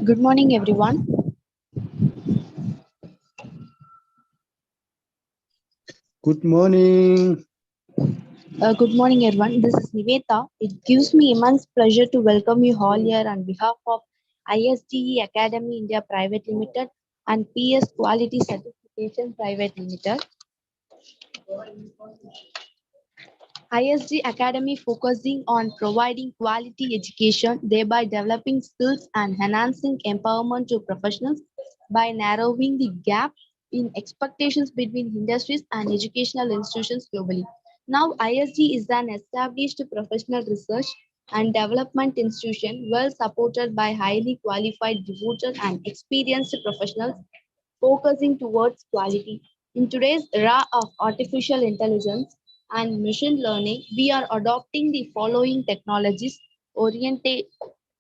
Good morning, everyone. Good morning. Good morning, everyone. This is Niveta. It gives me immense pleasure to welcome you all here on behalf of ISDE Academy India Private Limited and PS Quality Certification Private Limited. ISD Academy focusing on providing quality education, thereby developing skills and enhancing empowerment to professionals by narrowing the gap in expectations between industries and educational institutions globally. Now, ISD is an established professional research and development institution well supported by highly qualified, devoted, and experienced professionals focusing towards quality. In today's era of artificial intelligence and machine learning, we are adopting the following oriented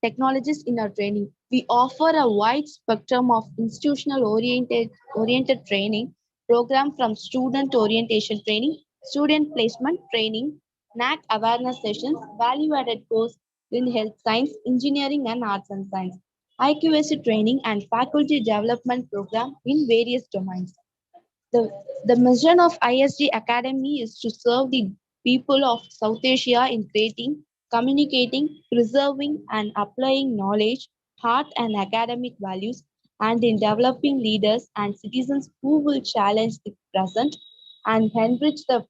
technologies in our training. We offer a wide spectrum of institutional oriented training program from student orientation training, student placement training, NAC awareness sessions, value added course in health science, engineering and arts and science, IQAC training and faculty development program in various domains. The, the mission of ISD Academy is to serve the people of South Asia in creating, communicating, preserving, and applying knowledge, art, and academic values, and in developing leaders and citizens who will challenge the present and enrich the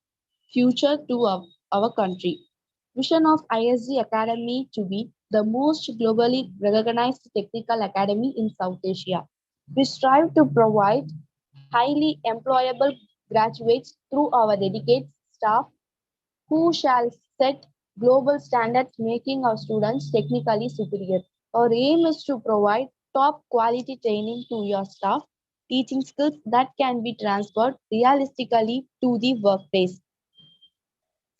future to our country. Mission of ISD Academy to be the most globally recognized technical academy in South Asia. We strive to provide highly employable graduates through our dedicated staff who shall set global standards, making our students technically superior. Our aim is to provide top quality training to your staff, teaching skills that can be transferred realistically to the workplace.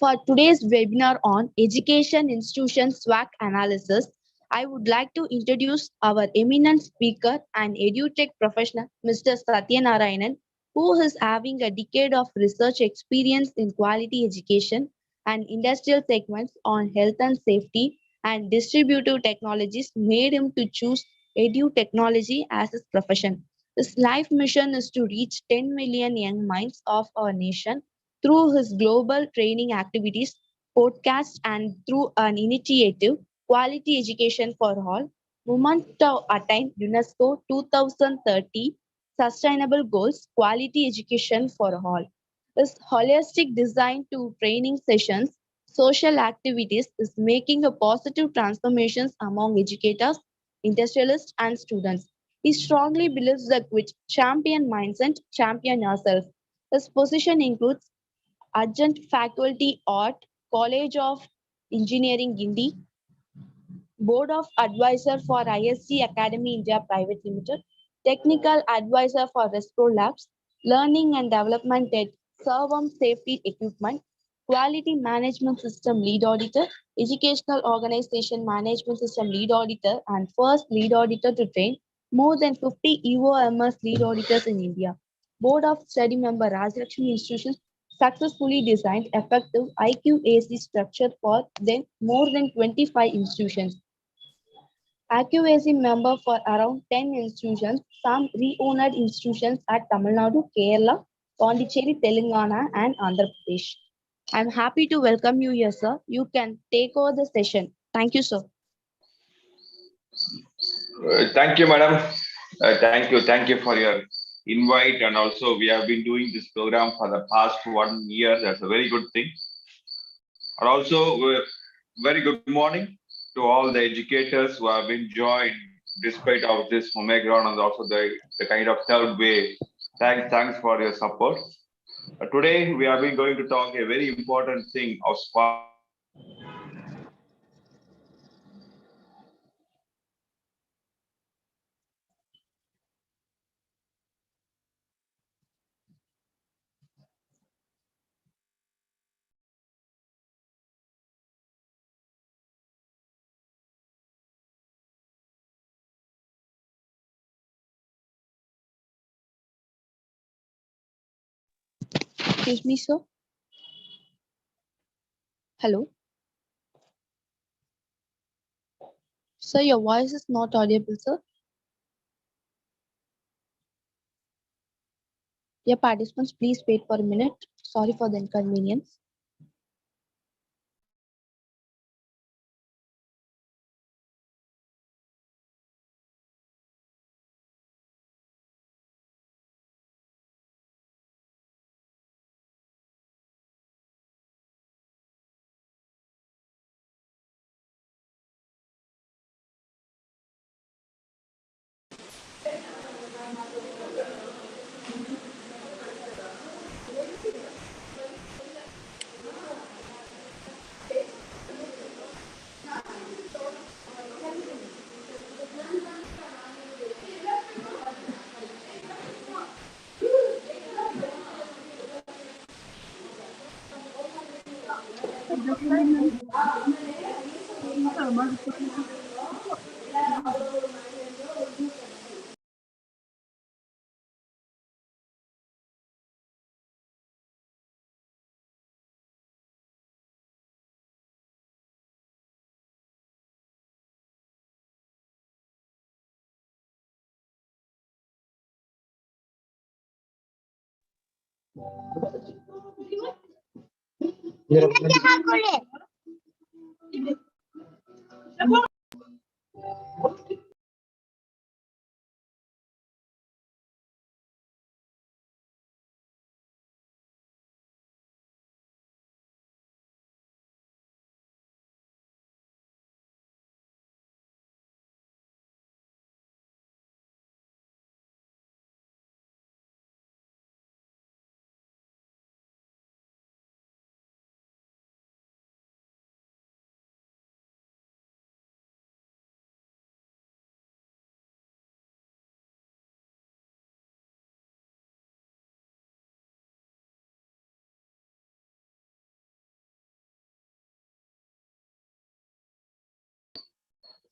For today's webinar on Education Institution SWOC Analysis, I would like to introduce our eminent speaker and edutech professional, Mr. Satyanarayanan, who is having a decade of research experience in quality education and industrial segments on health and safety and distributive technologies made him to choose edu-technology as his profession. His life mission is to reach 10 million young minds of our nation through his global training activities, podcasts, and through an initiative, Quality Education for All, movement to attain UNESCO 2030 Sustainable Goals, Quality Education for All. His holistic design to training sessions, social activities is making a positive transformations among educators, industrialists, and students. He strongly believes that with champion mindset, champion yourself. His position includes adjunct faculty at College of Engineering Guindy, Board of Advisor for ISC Academy India Private Limited, Technical Advisor for Respro Labs, Learning and Development at Servam Safety Equipment, Quality Management System Lead Auditor, Educational Organization Management System Lead Auditor, and first lead auditor to train more than 50 EOMS lead auditors in India. Board of Study Member Rajalakshmi Institutions successfully designed effective IQAC structure for then more than 25 institutions. Accuracy member for around 10 institutions, some re-owned institutions at Tamil Nadu, Kerala, Pondicherry, Telangana, and Andhra Pradesh. I'm happy to welcome you here, sir. You can take over the session. Thank you, sir. Thank you, madam. Thank you for your invite. And also, we have been doing this program for the past 1 year. That's a very good thing. And also, very good morning to all the educators who have been joined despite of this Omicron and also the kind of third wave. Thanks for your support. Today, we have been going to talk a very important thing of quality education. Excuse me, sir. Hello. Sir, your voice is not audible, sir. Yeah, participants, please wait for a minute. Sorry for the inconvenience.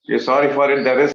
Yeah, sorry for it. There is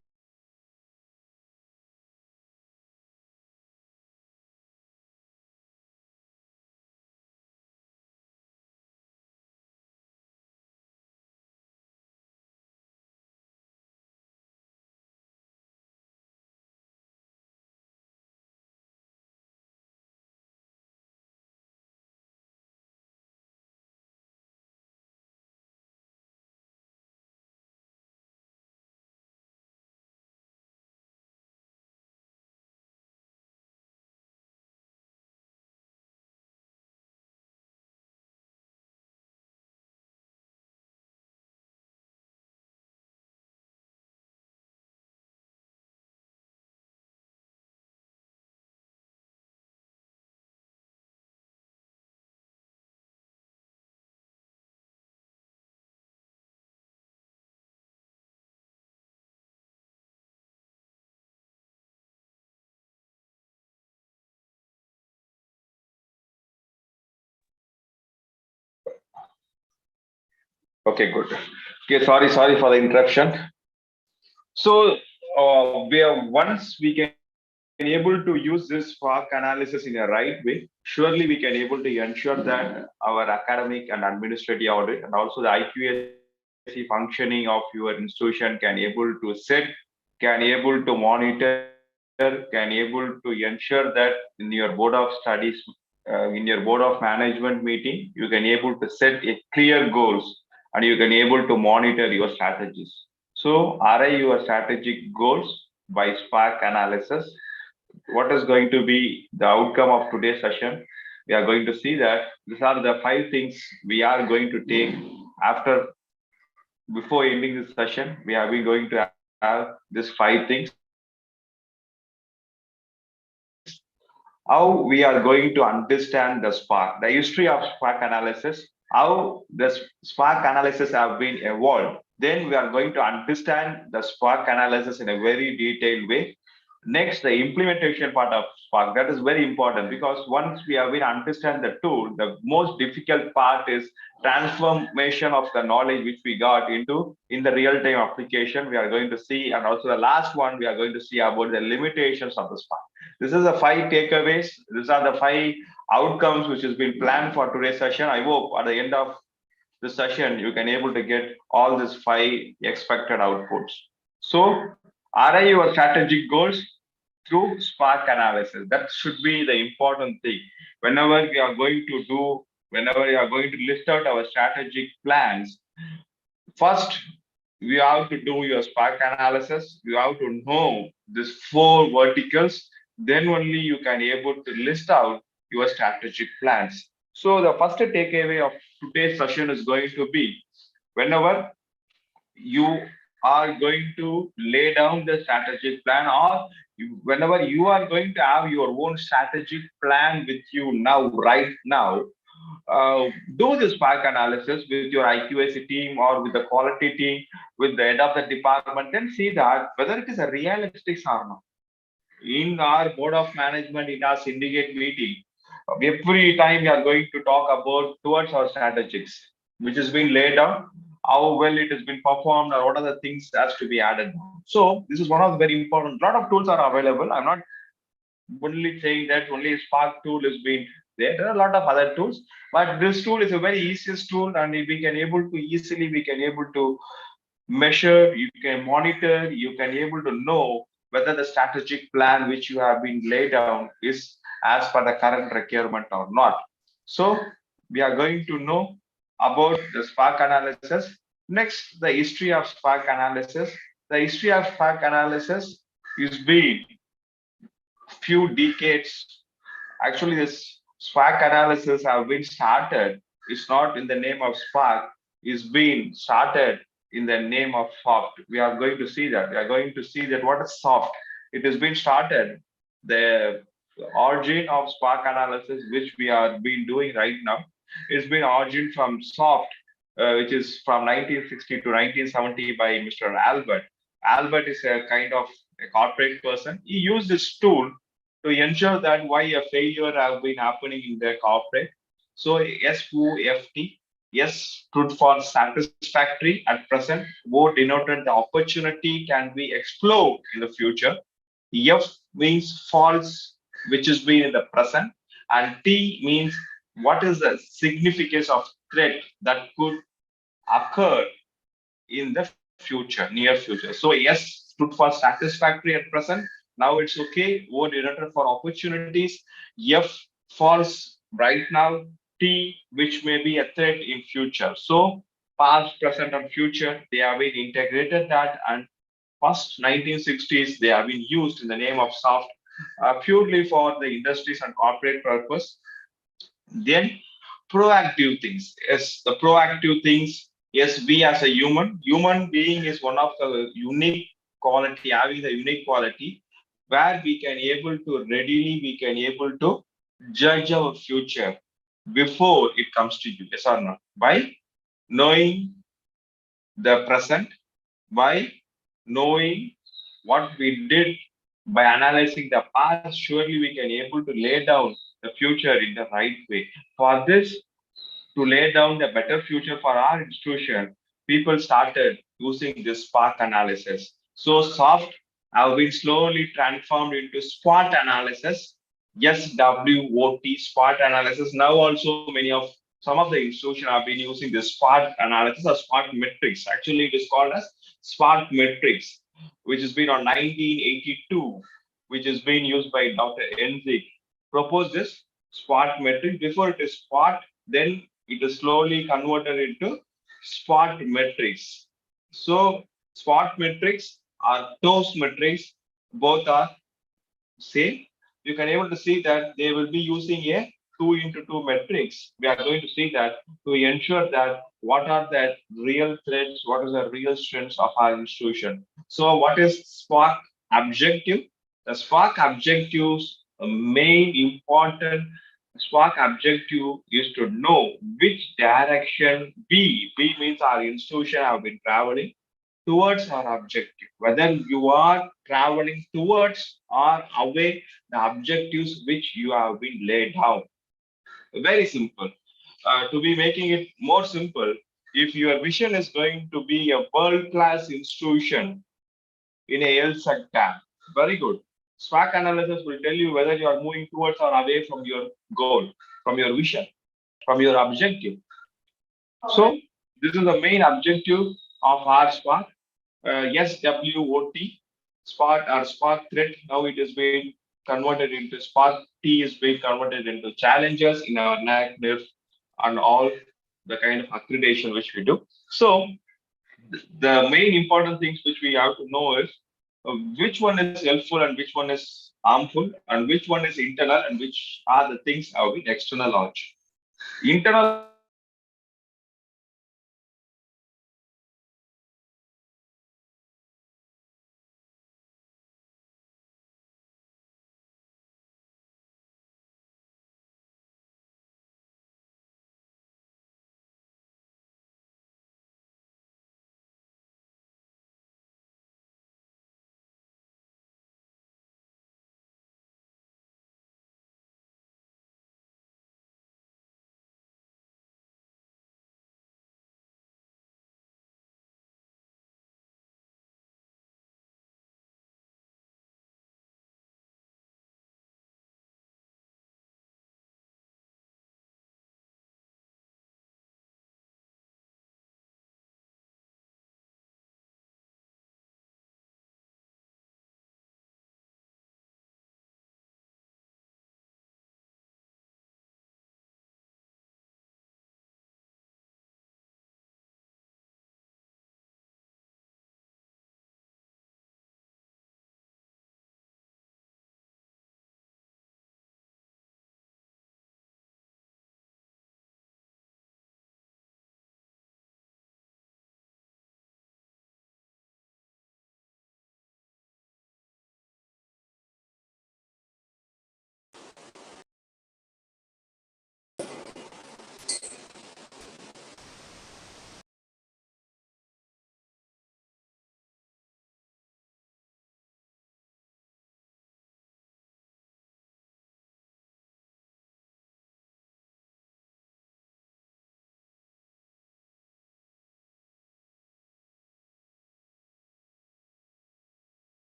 okay. Good. Okay. Sorry for the interruption. So we are once we can able to use this SWOC analysis in a right way, surely we can able to ensure that our academic and administrative audit and also the IQAC functioning of your institution can able to set, can able to monitor, can able to ensure that in your board of studies, in your board of management meeting, you can able to set a clear goals and you can able to monitor your strategies. So, are your strategic goals by SPARK analysis? What is going to be the outcome of today's session? We are going to see that these are the five things we are going to take after before ending this session. We have been going to have these five things. How we are going to understand the SPARK, the history of SPARK analysis, how the SPARK analysis have been evolved. Then we are going to understand the SPARK analysis in a very detailed way. Next, the implementation part of Spark. That is very important because once we have been understand the tool, the most difficult part is transformation of the knowledge which we got into in the real-time application. We are going to see, and also the last one we are going to see about the limitations of the Spark. This is the five takeaways. These are the five outcomes which has been planned for today's session. I hope at the end of the session you can able to get all these five expected outputs. So, are your strategic goals? through SPARK analysis. That should be the important thing. Whenever we are going to do, whenever we are going to list out our strategic plans, first we have to do your SPARK analysis. You have to know these four verticals. Then only you can able to list out your strategic plans. So the first takeaway of today's session is going to be whenever you are going to lay down the strategic plan, or whenever you are going to have your own strategic plan with you now, right now, uh, do this SPARK analysis with your IQAC team or with the quality team, with the head of the department, then see that whether it is a realistic or not. In our board of management, in our syndicate meeting, every time we are going to talk about towards our strategics, which has been laid down, how well it has been performed, or what are the things has to be added. So this is one of the very important. A lot of tools are available. I'm not only saying that only Spark tool has been there. There are a lot of other tools, but this tool is a very easiest tool, and we can able to easily we can able to measure, you can monitor, you can able to know whether the strategic plan which you have been laid down is as per the current requirement or not. So we are going to know about the Spark analysis. Next, the history of Spark analysis. The history of Spark analysis is been few decades. Actually, this Spark analysis have been started. It's not in the name of Spark. It's been started in the name of soft. We are going to see that. We are going to see that what is soft. It has been started. The origin of Spark analysis, which we are been doing right now, it's been origin from soft, which is from 1960 to 1970 by Mr. Albert. Albert is a kind of a corporate person. He used this tool to ensure that why a failure have been happening in their corporate. So SWOFT, S stood for satisfactory at present. O denoted the opportunity can be explored in the future. F means false, which is being in the present, and T means what is the significance of threat that could occur in the future, near future. So S stood for satisfactory at present. Now it's okay. O denoted for opportunities. F false right now. T which may be a threat in future. So past, present, and future they have been integrated that, and first 1960s they have been used in the name of soft purely for the industries and corporate purpose. Then proactive things. Yes, the proactive things. Yes, we as a human being is one of the unique quality, having the unique quality where we can able to readily, we can able to judge our future before it comes to you. Yes or no? By knowing the present, by knowing what we did, by analyzing the past, surely we can able to lay down the future in the right way. For this, to lay down the better future for our institution, people started using this SPARK analysis. So soft have been slowly transformed into SWOT analysis. SWOT, SWOT analysis. Now also many of some of the institutions have been using this SWOT analysis or SWOT metrics. Actually, it is called as SWOT metrics, which has been on 1982, which is being used by Dr. Enzik. Proposed this SWOT metric. Before it is SWOT, then it is slowly converted into SWOT metrics. So SWOT metrics are those metrics, both are same. You can able to see that they will be using a 2 into 2 metrics. We are going to see that to ensure that what are the real threats, what is the real strengths of our institution. So what is SPARK objective? The SPARK objectives, the main important SPARK objective is to know which direction B means our institution have been traveling towards our objective. Whether you are traveling towards or away the objectives which you have been laid down. Very simple. To be making it more simple, if your vision is going to be a world-class institution in a health sector, very good. SWOC analysis will tell you whether you are moving towards or away from your goal, from your vision, from your objective. So this is the main objective of our SWOC, SWOT. Spark or Spark threat. Now it is being converted into Spark T is being converted into challenges in our NAC, NIF, and all the kind of accreditation which we do. So the main important things which we have to know is which one is helpful and which one is harmful, and which one is internal and which are the things have been external launch. Internal launch is nothing but the activities which we do which are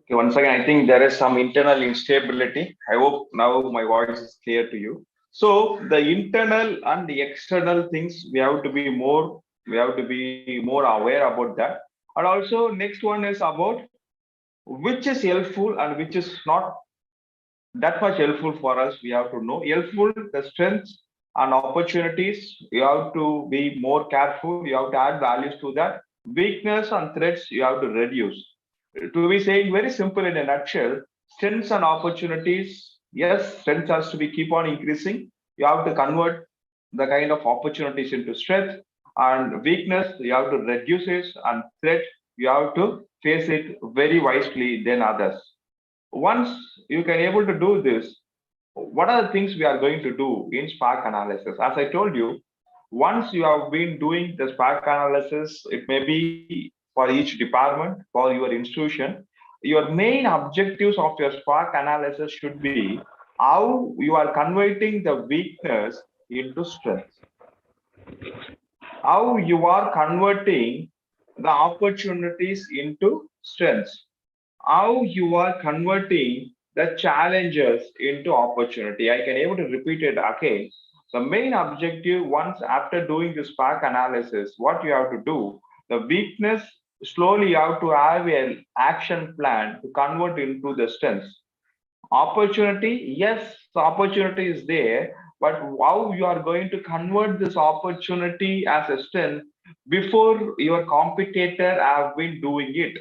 okay. Once again, I think there is some internal instability. I hope now my voice is clear to you. So the internal and the external things we have to be more, we have to be more aware about that. And also next one is about which is helpful and which is not that much helpful for us. We have to know helpful the strengths and opportunities. You have to be more careful. You have to add values to that. Weakness and threats you have to reduce. To be saying very simple in a nutshell, strengths and opportunities. Yes, strengths has to be keep on increasing. You have to convert the kind of opportunities into strength, and weakness you have to reduce it, and threat you have to face it very wisely than others. Once you can able to do this, what are the things we are going to do in Spark analysis? As I told you, once you have been doing the Spark analysis, it may be for each department, for your institution, your main objectives of your Spark analysis should be how you are converting the weakness into strength, how you are converting the opportunities into strengths, how you are converting the challenges into opportunity. I can able to repeat it again. The main objective, once after doing the spark analysis, what you have to do, the weakness, slowly you have to have an action plan to convert into the strengths. Opportunity, yes, the opportunity is there, but how you are going to convert this opportunity as a strength, before your competitor have been doing it.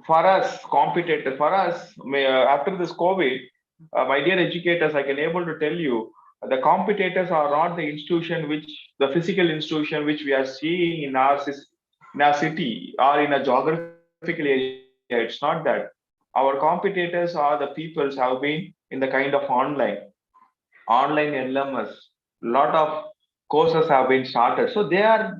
For us, competitor, for us, after this COVID, my dear educators, I can able to tell you, the competitors are not the institution which, the physical institution which we are seeing in our, in our city or in a geographical area. It's not that. Our competitors are the peoples have been in the kind of online LMS. Lot of courses have been started. So they are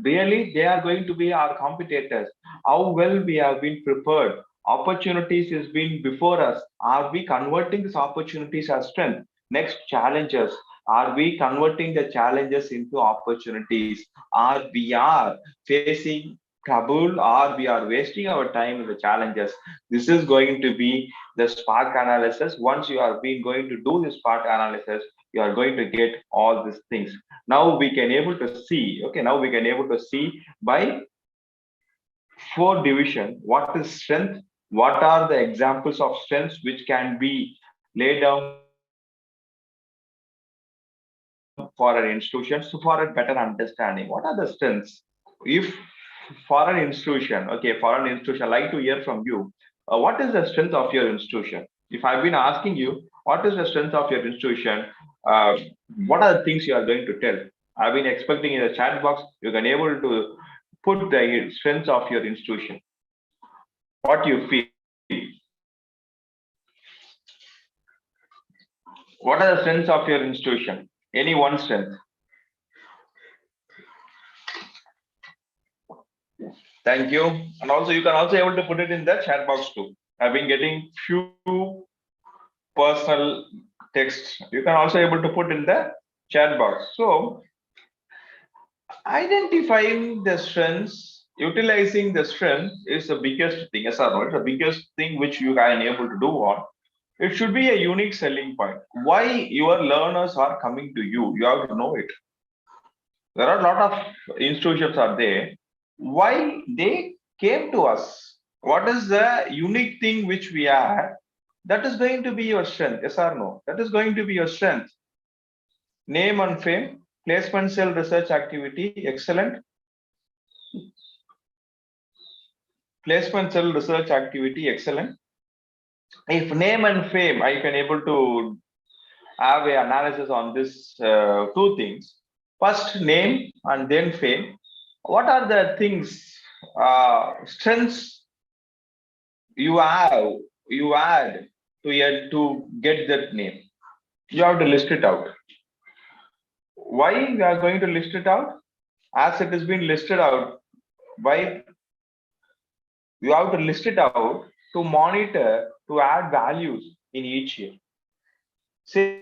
really, they are going to be our competitors. How well we have been prepared. Opportunities has been before us. Are we converting these opportunities as strength? Next, challenges. Are we converting the challenges into opportunities? Are we are facing trouble, or we are wasting our time in the challenges? This is going to be the spark analysis. Once you are being going to do this spark analysis, you are going to get all these things. Now we can able to see, okay, now we can able to see by four division, what is strength, what are the examples of strengths which can be laid down for an institution, so for a better understanding, what are the strengths? If for an institution, okay, for an institution, I like to hear from you, what is the strength of your institution? If I've been asking you, what is the strength of your institution, what are the things you are going to tell? I've been expecting in the chat box, you can able to put the strengths of your institution. What you feel? What are the strengths of your institution? Any one strength? Thank you. And also, you can also able to put it in the chat box too. I've been getting few personal texts. You can also able to put in the chat box. So identifying the strengths, utilizing the strength is the biggest thing. Yes or no? It's the biggest thing which you are able to do on. It should be a unique selling point. Why your learners are coming to you? You have to know it. There are a lot of institutions are there. Why they came to us? What is the unique thing which we are? That is going to be your strength. Yes or no? That is going to be your strength. Name and fame, placement cell research activity, excellent. Placement cell research activity, excellent. If name and fame, I can able to have a analysis on this two things. First name and then fame. What are the things, strengths you have, you add to get that name? You have to list it out. Why we are going to list it out? As it has been listed out, why you have to list it out to monitor, to add values in each year. Say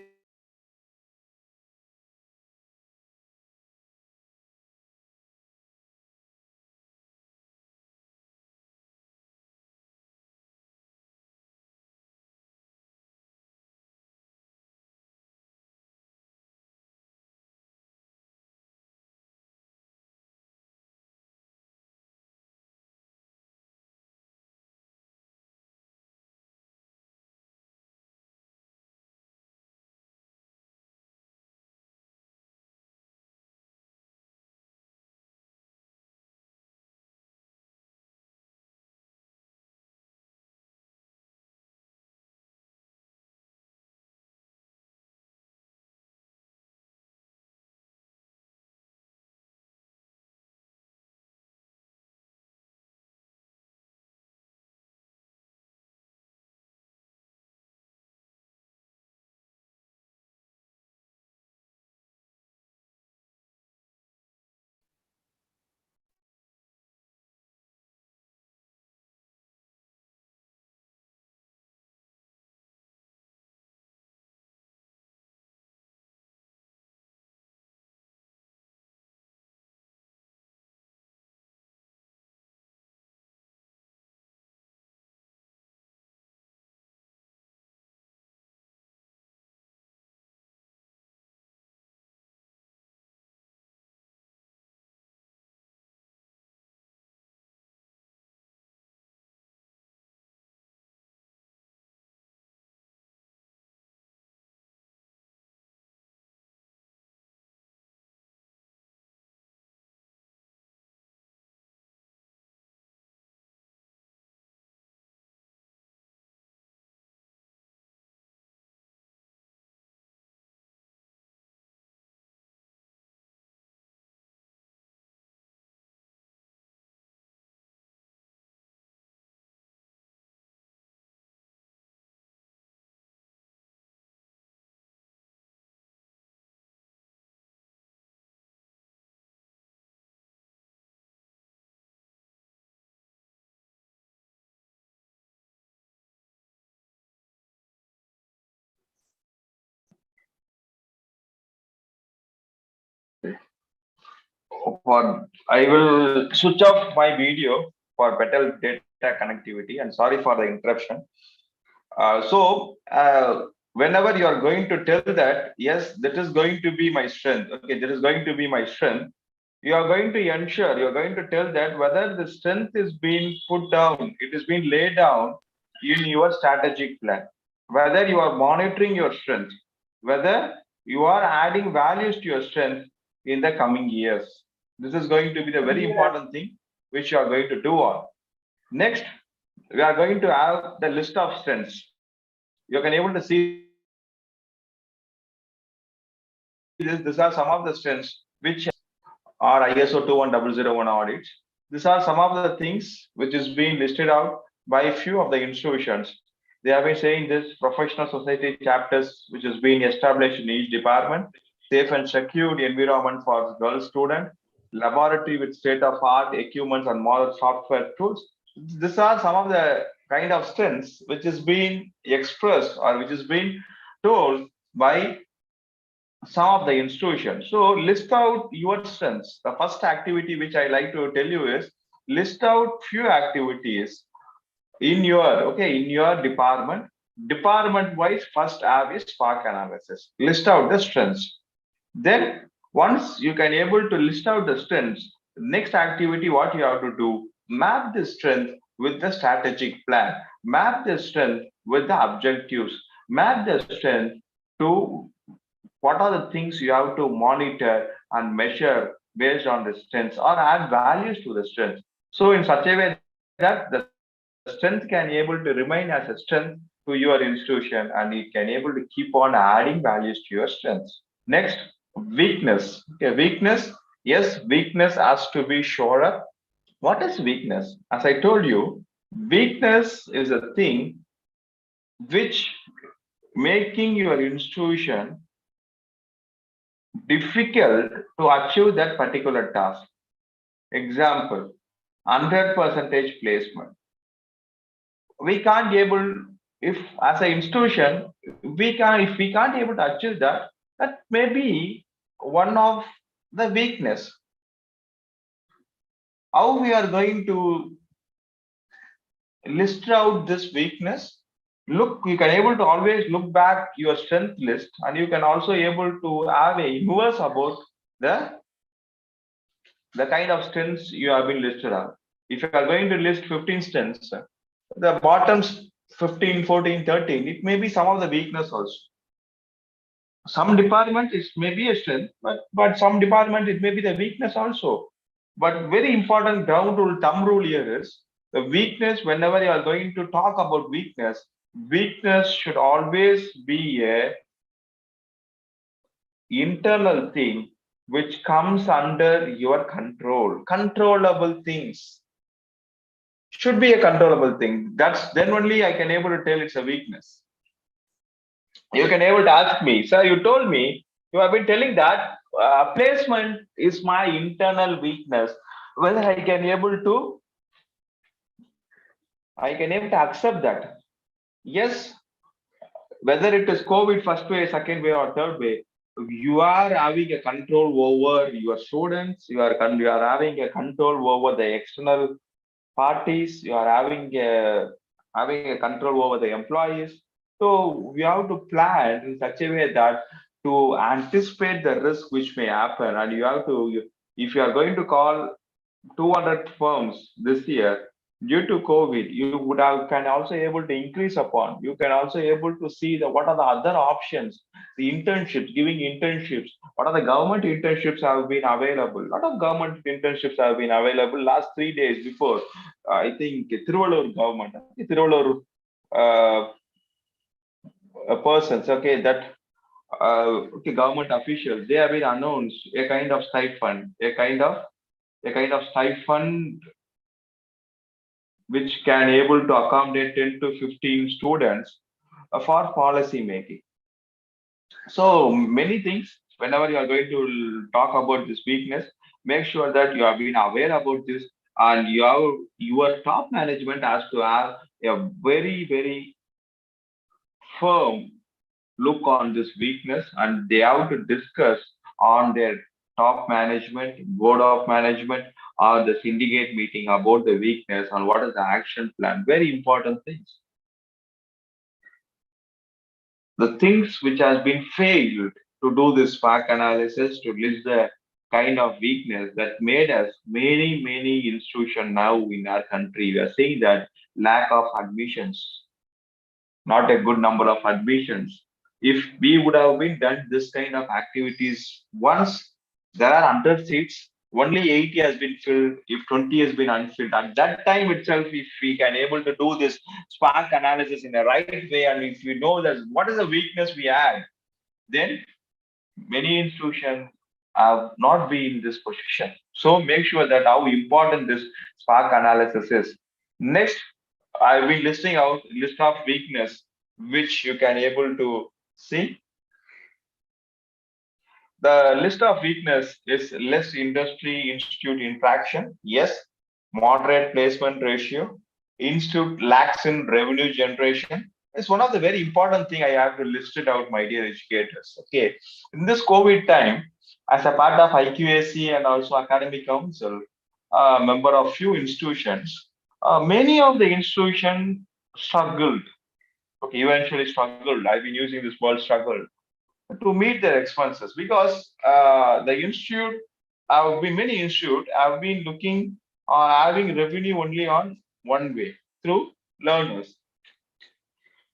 for example, I will switch off my video for better data connectivity, and sorry for the interruption. Whenever you are going to tell that, yes, that is going to be my strength. Okay, that is going to be my strength. You are going to ensure, you are going to tell that whether the strength is being put down, it is being laid down in your strategic plan. Whether you are monitoring your strength, whether you are adding values to your strength in the coming years. This is going to be the very important thing which you are going to do on. Next, we are going to have the list of strengths. You can able to see this. These are some of the strengths which are ISO 21001 audits. These are some of the things which is being listed out by few of the institutions. They have been saying this professional society chapters which is being established in each department, safe and secure environment for girl student, laboratory with state-of-art equipment and modern software tools. These are some of the kind of strengths which is being expressed or which is being told by some of the institutions. So list out your strengths. The first activity which I like to tell you is list out few activities in your in your department. Department wise, first have a SWOC analysis. List out the strengths. Then once you can able to list out the strengths, next activity what you have to do, map the strength with the strategic plan, map the strength with the objectives, map the strength to what are the things you have to monitor and measure based on the strengths or add values to the strengths. So in such a way that the strength can able to remain as a strength to your institution and it can able to keep on adding values to your strengths. Next, weakness. Okay, weakness. Yes, weakness has to be shored up. What is weakness? As I told you, weakness is a thing which making your institution difficult to achieve that particular task. Example, 100 percentage placement. We can't be able, if as an institution, if we can't able to achieve that, that may be one of the weakness. How we are going to list out this weakness? Look, you can able to always look back your strength list and you can also able to have a inverse about the the kind of strengths you have been listed on. If you are going to list 15 strengths, the bottoms 15, 14, 13, it may be some of the weakness also. Some department it may be a strength, but some department it may be the weakness also. But very important ground rule, thumb rule here is the weakness. Whenever you are going to talk about weakness, weakness should always be a internal thing which comes under your control. Controllable things should be a controllable thing. That's then only I can able to tell it's a weakness. You can able to ask me, sir, you told me you have been telling that placement is my internal weakness. Whether I can able to accept that. Yes, whether it is COVID first wave, second wave, or third wave, you are having a control over your students. You are having a control over the external parties. You are having a control over the employees. So we have to plan in such a way that to anticipate the risk which may happen, and you have to, if you are going to call 200 firms this year due to COVID, you would have can also able to increase upon. You can also able to see the what are the other options, the internships, giving internships. What are the government internships have been available? A lot of government internships have been available last 3 days before. I think Tiruvallur government, Tiruvallur uh, persons, okay, that okay, government officials, they have been announced a kind of stipend, a kind of stipend which can able to accommodate 10 to 15 students for policy making. So many things, whenever you are going to talk about this weakness, make sure that you have been aware about this and your top management has to have a very, very firm look on this weakness and they have to discuss on their top management, board of management, or the syndicate meeting about the weakness and what is the action plan. Very important things. The things which has been failed to do this SWOC analysis to list the kind of weakness that made us many institutions now in our country. We are seeing that lack of admissions, not a good number of admissions. If we would have been done this kind of activities once, there are 100 seats, only 80 has been filled, if 20 has been unfilled. At that time itself, if we can able to do this spark analysis in the right way, and if we know that what is the weakness we had, then many institutions have not been in this position. So make sure that how important this spark analysis is. Next, I'll be listing out list of weakness which you can able to see. The list of weakness is less industry institute interaction. Yes. Moderate placement ratio. Institute lacks in revenue generation. It's one of the very important thing I have to list it out, my dear educators. Okay. In this COVID time, as a part of IQAC and also Academic Council, member of few institutions, many of the institutions struggled. Okay, eventually struggled. I've been using this word struggled to meet their expenses because the institute have been many institute have been looking having revenue only on one way through learners.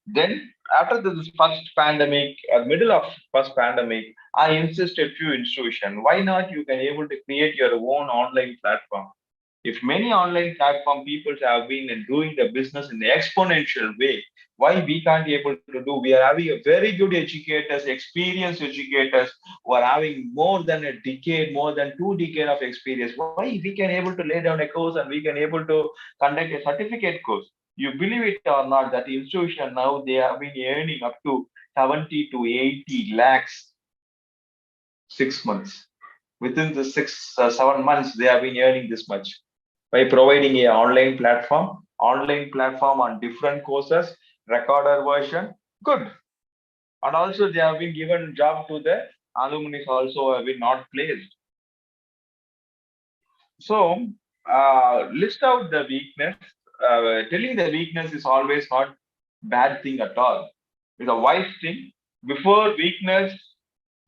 Then after this first pandemic, middle of first pandemic, I insisted few institution, why not you can able to create your own online platform. If many online platform people have been doing the business in the exponential way, why we can't be able to do? We are having a very good educators, experienced educators who are having more than a decade, more than 2 decades of experience. Why we can able to lay down a course and we can able to conduct a certificate course? You believe it or not, that institution now they have been earning up to 70 to 80 lakhs 6 months. Within the 7 months, they have been earning this much by providing a online platform on different courses, recorded version. Good. And also they have been given job to the alumni also have been not placed. So list out the weakness. Telling the weakness is always not bad thing at all. It's a wise thing. Before weakness,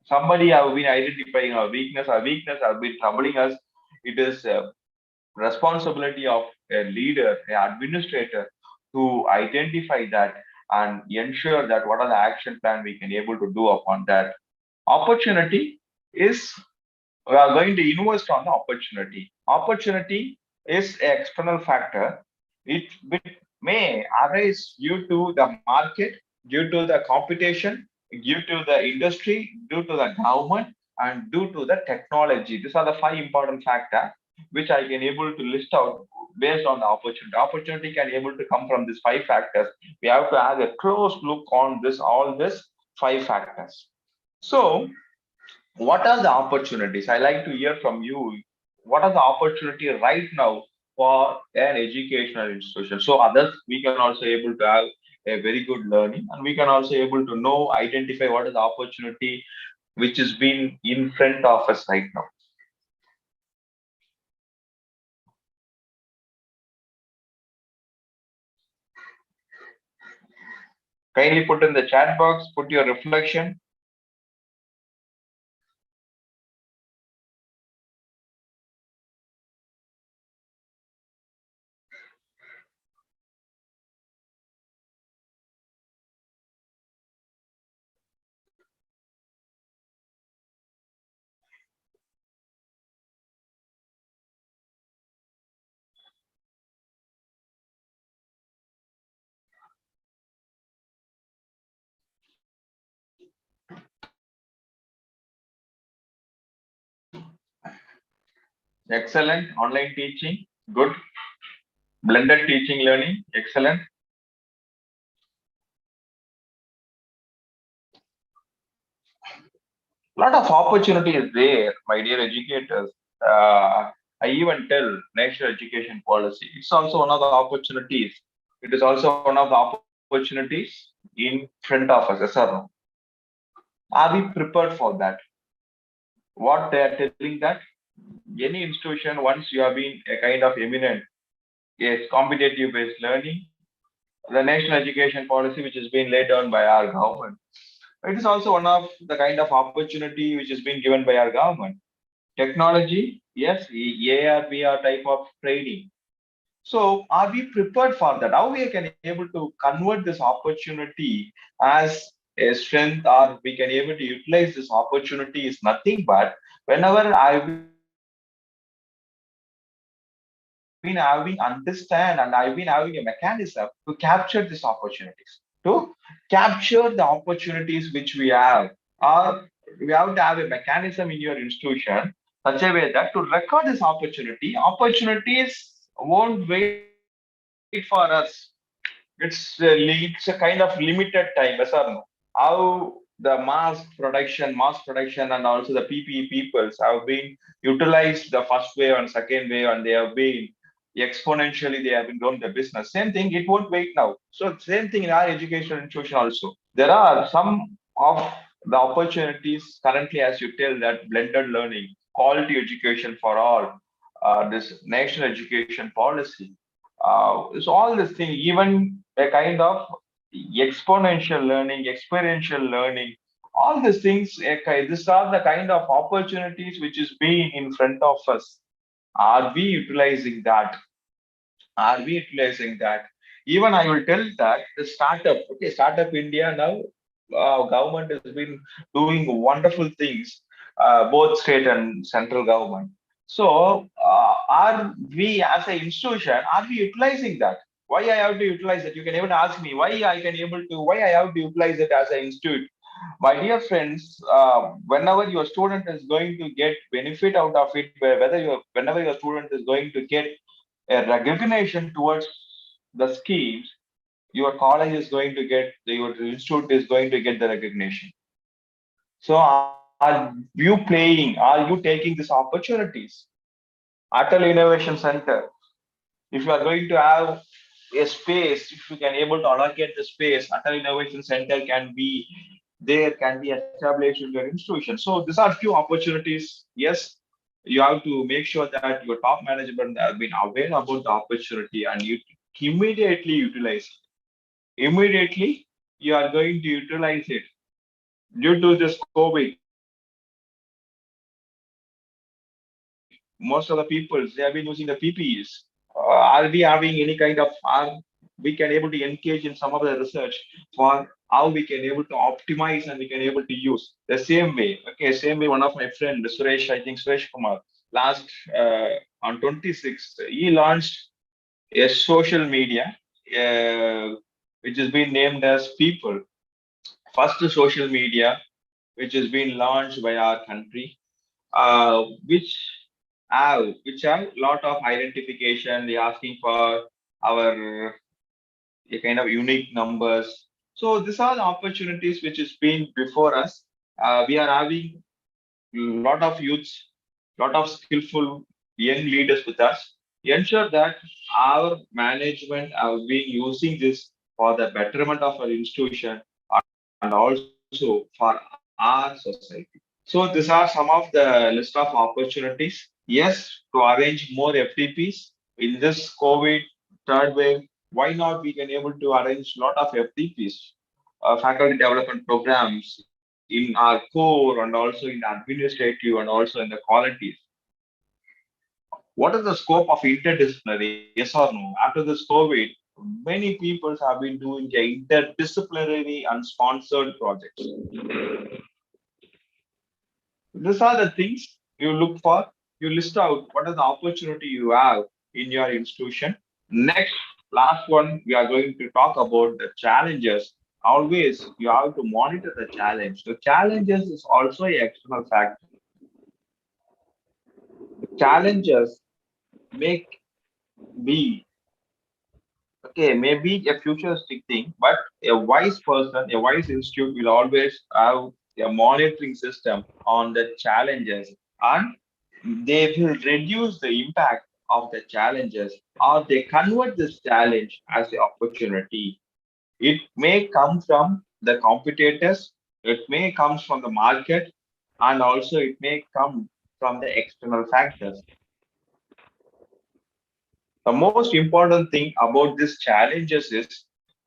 somebody have been identifying our weakness have been troubling us. It is responsibility of a leader, an administrator, to identify that and ensure that what are the action plan we can able to do upon that. Opportunity is we are going to invest on the opportunity. Opportunity is an external factor. It may arise due to the market, due to the competition, due to the industry, due to the government, and due to the technology. These are the five important factors which I can able to list out based on the opportunity. Opportunity can able to come from these five factors. We have to have a close look on this all this five factors. So what are the opportunities? I like to hear from you. What are the opportunity right now for an educational institution? So others, we can also able to have a very good learning, and we can also able to know, identify what is the opportunity which is being in front of us right now. Kindly put in the chat box, put your reflection. Excellent. Online teaching, good. Blended teaching learning, excellent. Lot of opportunity is there, my dear educators. I even tell national education policy. It's also one of the opportunities. It is also one of the opportunities in front of us. Yes or no? Are we prepared for that? What they are telling that any institution, once you have been a kind of eminent, yes, competitive based learning, the national education policy which has been laid down by our government. It is also one of the kind of opportunity which has been given by our government. Technology, yes, AR, VR type of training. So are we prepared for that? How we can able to convert this opportunity as a strength, or we can able to utilize this opportunity is nothing but whenever I've been having understand and I've been having a mechanism to capture these opportunities, to capture the opportunities which we have, or we have to have a mechanism in your institution such a way that to record this opportunities won't wait for us. It's a kind of limited time, yes or no? How the mass production, and also the PPE peoples have been utilized the first wave and second wave, and they have been exponentially they have been growing the business. Same thing, it won't wait now. So same thing in our education institution also. There are some of the opportunities currently, as you tell, that blended learning, quality education for all, this national education policy, so all this thing, even a kind of exponential learning, experiential learning, all these things, these are the kind of opportunities which is being in front of us. Are we utilizing that? Are we utilizing that? Even I will tell that the startup, okay, startup India now, government has been doing wonderful things, both state and central government. So, are we as an institution, are we utilizing that? Why I have to utilize it? You can even ask me why I can able to, why I have to utilize it as an institute. My dear friends, whenever your student is going to get benefit out of it, whether whenever your student is going to get a recognition towards the schemes, your college is going to get, your institute is going to get the recognition. So are you playing, are you taking these opportunities? Atal Innovation Center, if you are going to have a space, if you can able to allocate the space, Atal Innovation Center can be there, can be established in your institution. So these are few opportunities. Yes, you have to make sure that your top management have been aware about the opportunity and you immediately utilize it. Immediately, you are going to utilize it. Due to this COVID, most of the people they have been using the PPEs. Are we having any kind of, are we can able to engage in some of the research for how we can able to optimize and we can able to use the same way? Okay, same way. One of my friend Suresh, I think Suresh Kumar, last on 26th, he launched a social media, uh, which has been named as People. First social media which has been launched by our country, which have lot of identification. They asking for our a kind of unique numbers. So these are the opportunities which is been before us. We are having lot of youths, lot of skillful young leaders with us. Ensure that our management have been using this for the betterment of our institution and also for our society. So these are some of the list of opportunities. Yes, to arrange more FTPs in this COVID third wave. Why not? We can able to arrange lot of FTPs, faculty development programs in our core and also in the administrative and also in the qualities. What is the scope of interdisciplinary? Yes or no? After this COVID, many people have been doing the interdisciplinary and sponsored projects. These are the things you look for. You list out what is the opportunity you have in your institution. Next, last one, we are going to talk about the challenges. Always, you have to monitor the challenge. The challenges is also a external factor. The challenges make be okay, maybe a futuristic thing, but a wise person, a wise institute will always have a monitoring system on the challenges, and they will reduce the impact of the challenges, or they convert this challenge as the opportunity. It may come from the competitors, it may come from the market, and also it may come from the external factors. The most important thing about these challenges is,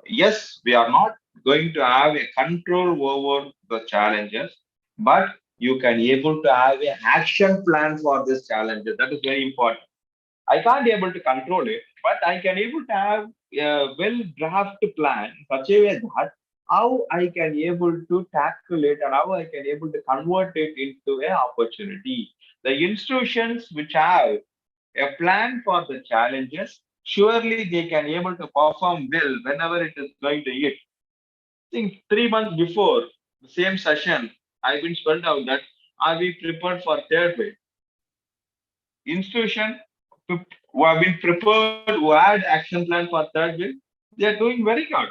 yes, we are not going to have a control over the challenges, but you can able to have an action plan for this challenges. That is very important. I can't be able to control it, but I can able to have a well drafted plan such a way that how I can able to tackle it and how I can able to convert it into an opportunity. The institutions which have a plan for the challenges, surely they can able to perform well whenever it is going to hit. I think 3 months before the same session, I've been spelled out that are we prepared for third wave? Institution who have been prepared, who had action plan for third wave, they are doing very good.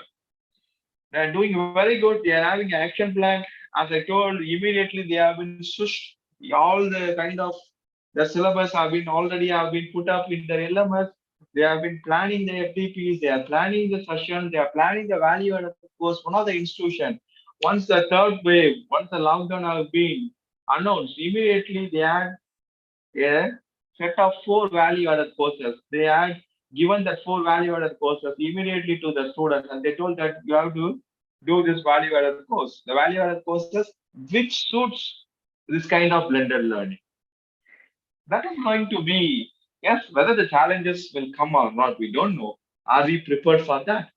They are doing very good. They are having an action plan. As I told, immediately they have been switched. All the kind of the syllabus have been already have been put up in the LMS. They have been planning the FTPs. They are planning the session. They are planning the value added course. One of the institution. Once the third wave, once the lockdown have been announced, immediately they had a set of four value added courses. They had given that four value added courses immediately to the students, and they told that you have to do this value added course. The value added courses which suits this kind of blended learning. That is going to be, yes, whether the challenges will come or not, we don't know. Are we prepared for that?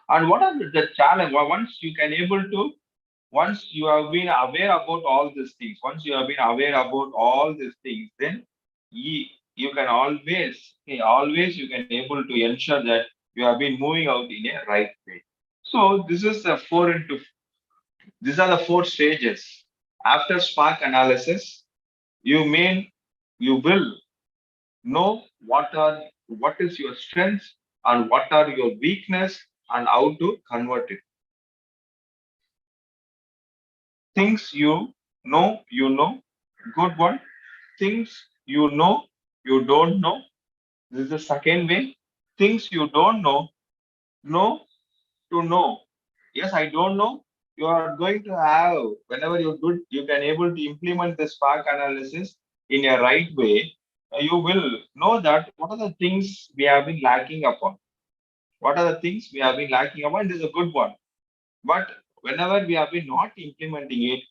And what are the challenge? Well, once you can able to, once you have been aware about all these things, once you have been aware about all these things, then you can always, okay, always you can able to ensure that you have been moving out in a right way. So this is the these are the four stages. After spark analysis, you mean you will know what is your strengths and what are your weakness and how to convert it. Things you know, good one. Things you don't know. This is the second way. Things you don't know to know. Yes, I don't know. You are going to have, whenever you do, you can able to implement the spark analysis in a right way. You will know that what are the things we have been lacking upon. What are the things we have been lacking upon? This is a good one. But whenever we have been not implementing it,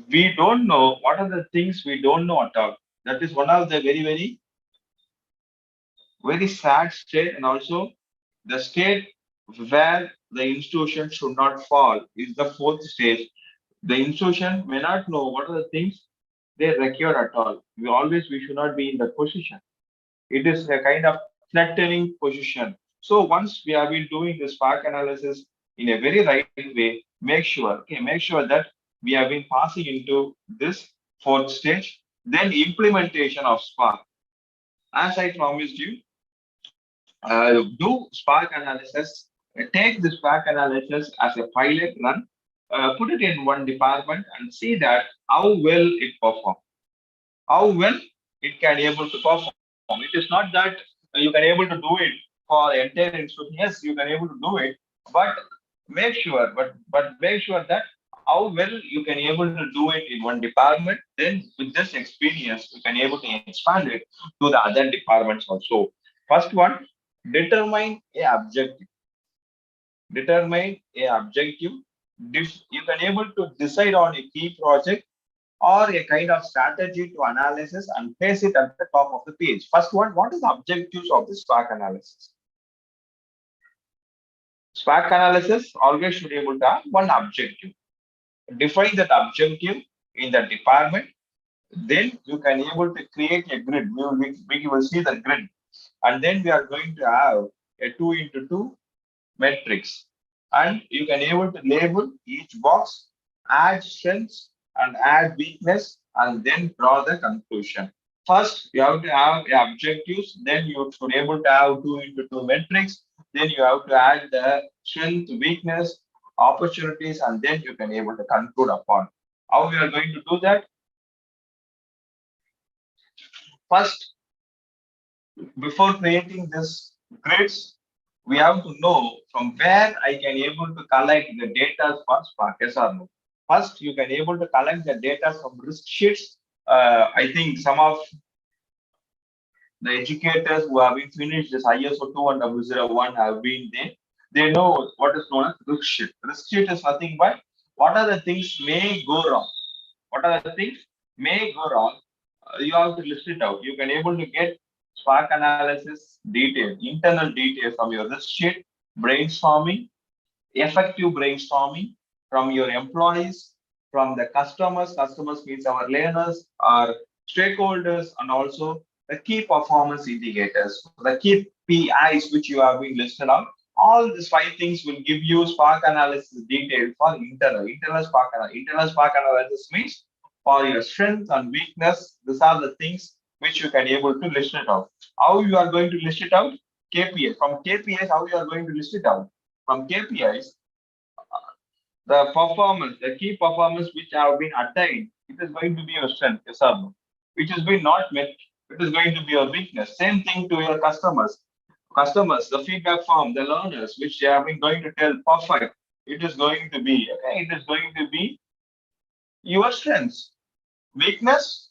we don't know what are the things we don't know at all. That is one of the very sad state, and also the state where the institution should not fall is the fourth stage. The institution may not know what are the things they require at all. We should not be in that position. It is a kind of threatening position. So once we have been doing the spark analysis in a very right way, make sure that we have been passing into this fourth stage. Then implementation of spark. As I promised you, do spark analysis, take the spark analysis as a pilot run, put it in one department and see that how well it performs, how well it can able to perform. It is not that you can able to do it for entire institution. Yes, you can able to do it, but make sure that how well you can able to do it in one department. Then with this experience, you can able to expand it to the other departments also. First one, determine a objective. Determine a objective. You can able to decide on a key project or a kind of strategy to analysis and place it at the top of the page. First one, what is the objectives of the SWOC analysis? SWOC analysis always should be able to have one objective. Define that objective in the department. Then you can able to create a grid. We will see the grid. And then we are going to have a 2 into 2 matrix. And you can able to label each box, add strengths and add weakness, and then draw the conclusion. First, you have to have objectives, then you should able to have 2 into 2 matrix, then you have to add the strength, weakness, opportunities, and then you can able to conclude upon. How we are going to do that? First, before creating this grids, we have to know from where I can able to collect the data for Spark, yes or no. First, you can able to collect the data from risk sheets. I think some of the educators who have been finished this ISO 21001 have been there. They know what is known as risk sheet. Risk sheet is nothing but what are the things may go wrong. What are the things may go wrong? You have to list it out. You can able to get SWOC analysis detail, internal details from your risk sheet, brainstorming, effective brainstorming from your employees, from the customers. Customers means our learners, our stakeholders, and also the key performance indicators, the key PIs which you have been listed out. All these five things will give you SWOC analysis detail for internal SWOC analysis. Internal SWOC analysis means for your strength and weakness. These are the things which you can able to list it out. How you are going to list it out? KPIs. From KPIs, how you are going to list it out? From KPIs, the performance, the key performance which have been attained, it is going to be your strength, yes or no? Which has been not met, it is going to be your weakness. Same thing to your customers. Customers, the feedback form, the learners, which they have been going to tell perfect, it is going to be, okay, it is going to be your strengths. Weakness,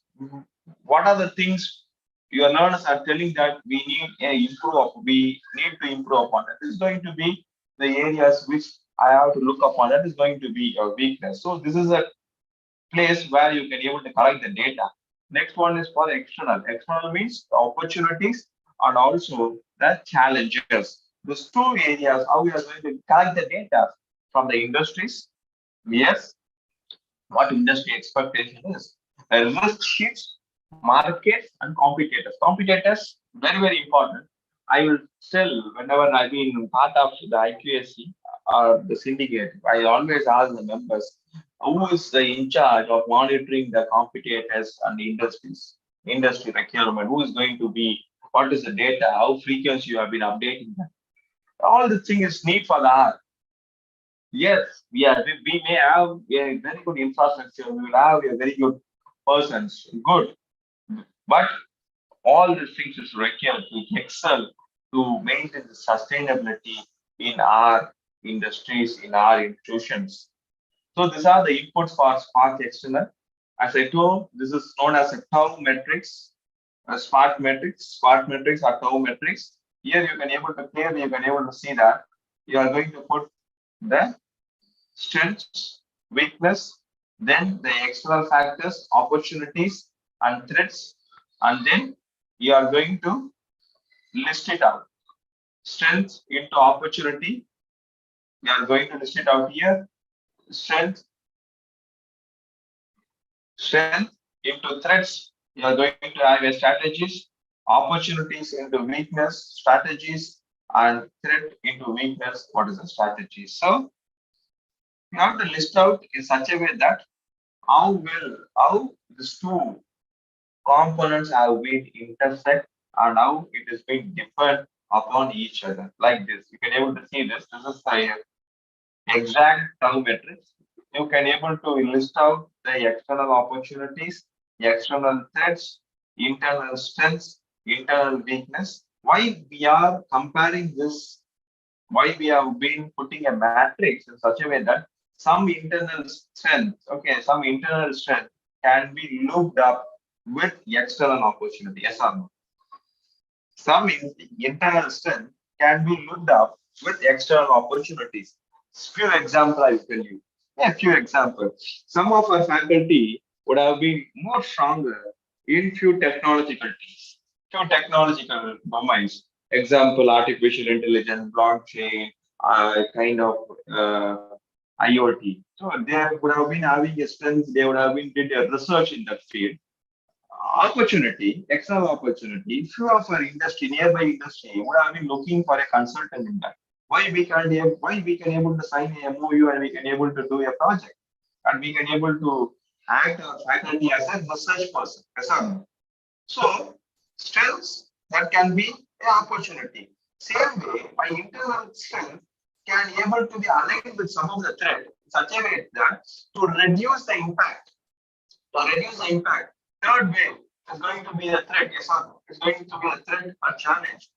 what are the things your learners are telling that we need we need to improve upon? That is going to be the areas which I have to look upon. That is going to be your weakness. So this is a place where you can able to collect the data. Next one is for external. External means the opportunities and also the challenges. These two areas, how we are going to collect the data from the industries. Yes, what industry expectation is. Risk sheets, markets, and competitors. Competitors, very, very important. I will tell whenever I've been part of the IQSC or the syndicate, I always ask the members who is the in charge of monitoring the competitors and the industries, industry requirement, who is going to be, what is the data, how frequency you have been updating them. All the thing is need for the art. Yes, we may have a very good infrastructure, we will have a very good persons, good, but all these things is required to excel, to maintain the sustainability in our industries, in our institutions. So these are the inputs for Spark External. As I told, this is known as a tau metrics, a smart metrics. Smart metrics are tau metrics. Here you can able to clearly you can able to see that you are going to put the strengths, weakness, then the external factors, opportunities, and threats, and then you are going to list it out. Strength into opportunity, you are going to list it out here. Strength, strength into threats, you are going to have a strategies, opportunities into weakness, strategies, and threat into weakness. What is the strategy? So you have to list out in such a way that how these two components have been intersect and how it is being different upon each other. Like this, you can able to see this. This is the exact tau matrix. You can able to list out the external opportunities, external threats, internal strengths, internal weakness. Why we are comparing this? Why we have been putting a matrix in such a way that some internal strength, okay, some internal strength can be looked up with external opportunity. Yes or no? Some internal strength can be looked up with external opportunities. Few examples I will tell you. Yeah, few examples. Some of our faculty would have been more stronger in few technological teams, few technological domains. Example, artificial intelligence, blockchain, kind of IoT. So they would have been having a strength, they would have been did a research in that field. Opportunity, external opportunity, few of our industry, nearby industry would have been looking for a consultant in that. Why we can able to sign a MOU and we can able to do a project and we can able to act our faculty as a research person. Yes or no? So strengths that can be an opportunity. Same way, my internal strength can able to be aligned with some of the threat in such a way that to reduce the impact, to reduce the impact. Third way is going to be a threat. Yes or no? It's going to be a threat or challenge.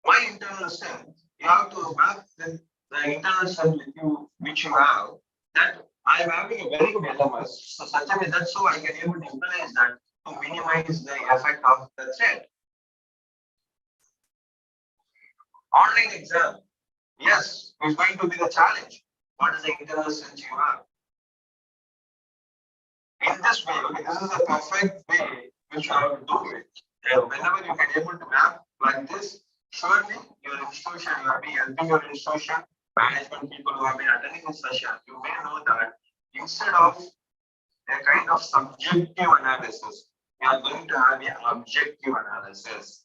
My internal strength, you have to have the internal strength with you, which you have, that I am having a very good LMS. So such a way that so I can able to utilize that to minimize the effect of the threat. Online exam, yes, it's going to be the challenge. What is the internal sense you have? In this way, okay, this is a perfect way which you have to do it. Whenever you can able to map like this, surely your institution, you have been helping your institution, management people who have been attending this session, you may know that instead of a kind of subjective analysis, you are going to have an objective analysis.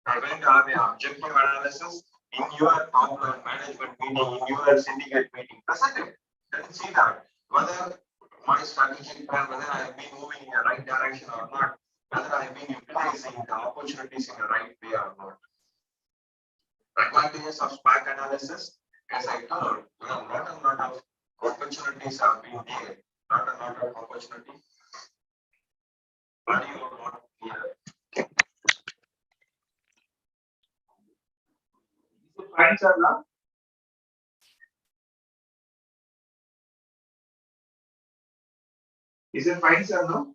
You are going to have an objective analysis in your top line management meeting, in your syndicate meeting. Present it. Then see that whether my strategic plan, whether I have been moving in the right direction or not, whether I have been utilizing the opportunities in the right way or not. Advantages of SPAC analysis, as I told, not a lot of opportunities have been there, not a lot of opportunity. But you are not here. Fine, sir, now? Is it fine, sir, now?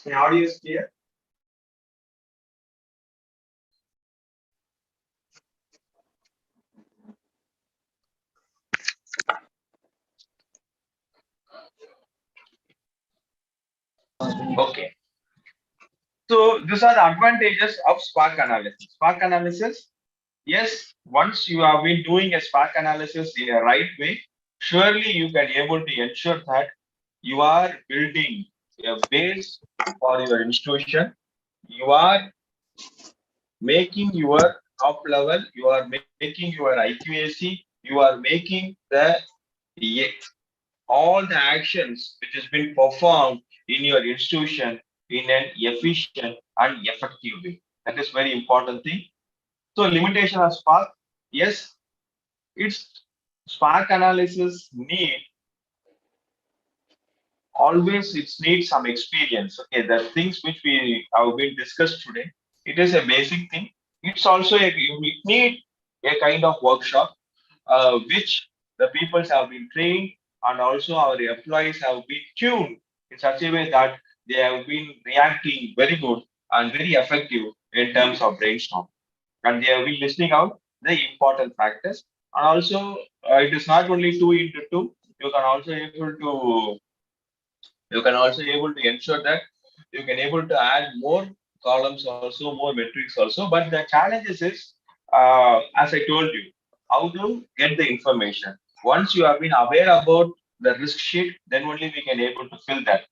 The audio is clear? Okay. So these are the advantages of SPARK analysis. SPARK analysis, yes, once you have been doing a SPARK analysis in a right way, surely you can able to ensure that you are building a base for your institution. You are making your top level, you are making your IQAC, you are making the all the actions which has been performed in your institution in an efficient and effective way. That is very important thing. So limitation of Spark, yes, it's Spark analysis need always it needs some experience. Okay, the things which we have been discussed today, it is a basic thing. It's also it need a kind of workshop which the people have been trained and also our employees have been tuned in such a way that they have been reacting very good and very effective in terms of brainstorm, and they have been listing out the important factors. And also it is not only 2 into 2, you can also able to you can also able to ensure that you can able to add more columns also, more metrics also. But the challenges is, as I told you, how to get the information. Once you have been aware about the risk sheet, then only we can able to fill that.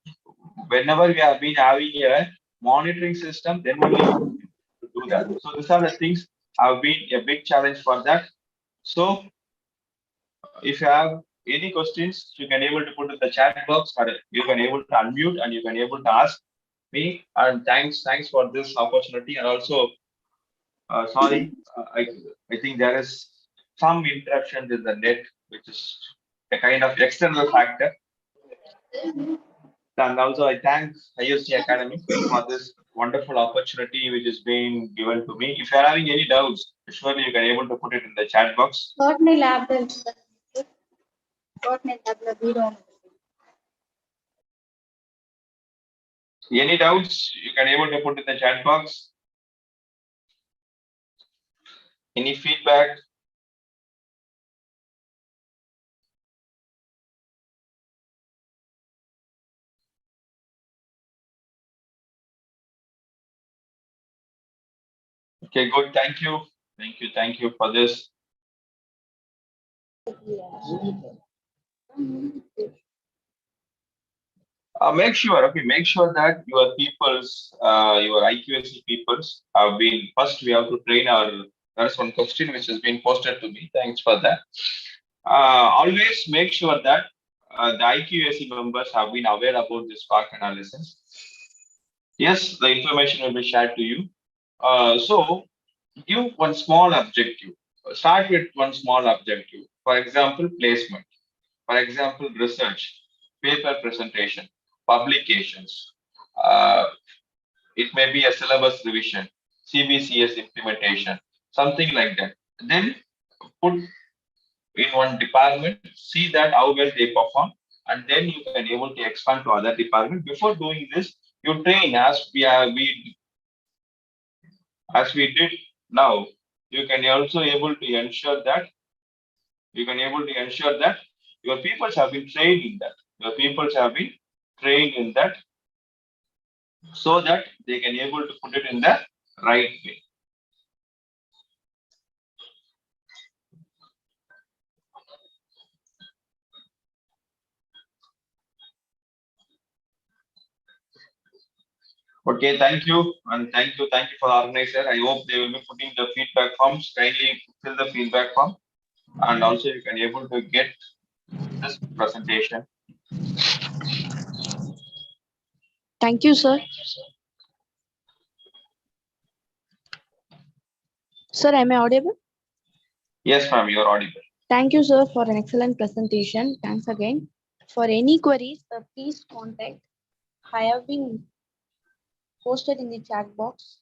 Whenever we have been having a monitoring system, then only we can able to do that. So these are the things have been a big challenge for that. So if you have any questions, you can able to put in the chat box, or you can able to unmute and you can able to ask me. And thanks for this opportunity. And also, sorry, I think there is some interruption with the net, which is a kind of external factor. And also, I thank IOC Academy for this wonderful opportunity which is being given to me. If you are having any doubts, surely you can able to put it in the chat box. Any doubts, you can able to put in the chat box. Any feedback? Okay, good. Thank you. Thank you. Thank you for this. Make sure that your peoples, your IQSC peoples have been, first we have to train our, there's one question which has been posted to me. Thanks for that. Always make sure that the IQSC members have been aware about this SPARK analysis. Yes, the information will be shared to you. So give one small objective. Start with one small objective. For example, placement. For example, research, paper presentation, publications. Uh, it may be a syllabus revision, CBCS implementation, something like that. Then put in one department, see that how well they perform, and then you can able to expand to other department. Before doing this, you train as we did now. You can also able to ensure that your people have been trained in that. Your people have been trained in that so that they can able to put it in the right way. Okay, thank you for the organizer. I hope they will be putting the feedback forms. Kindly fill the feedback form, and also you can able to get this presentation. Thank you, sir. Sir, am I audible? Yes, ma'am, you are audible. Thank you, sir, for an excellent presentation. Thanks again. For any queries, please contact. I have been posted in the chat box.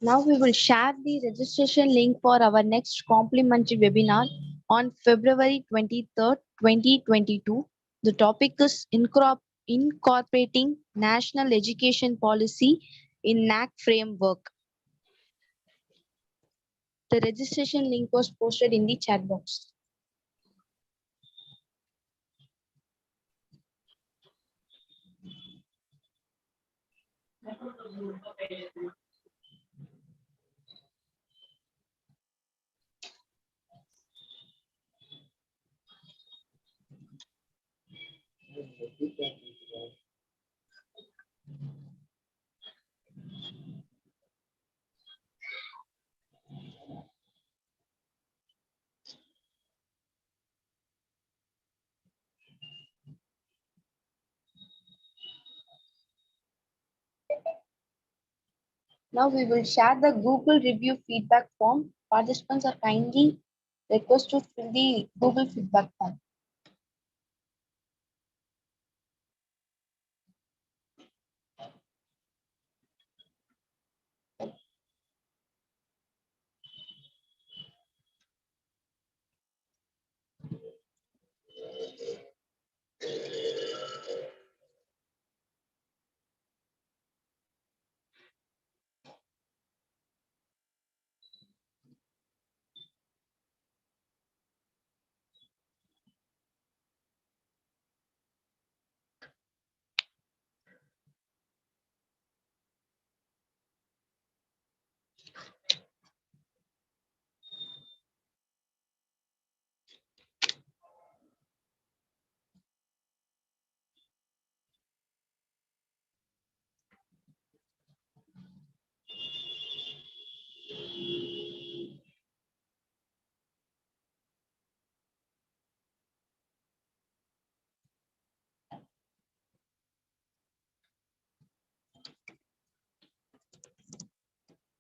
Now we will share the registration link for our next complimentary webinar on February 23rd, 2022. The topic is incorporating national education policy in NAC framework. The registration link was posted in the chat box. Now we will share the Google review feedback form. Participants are kindly requested to fill the Google feedback form.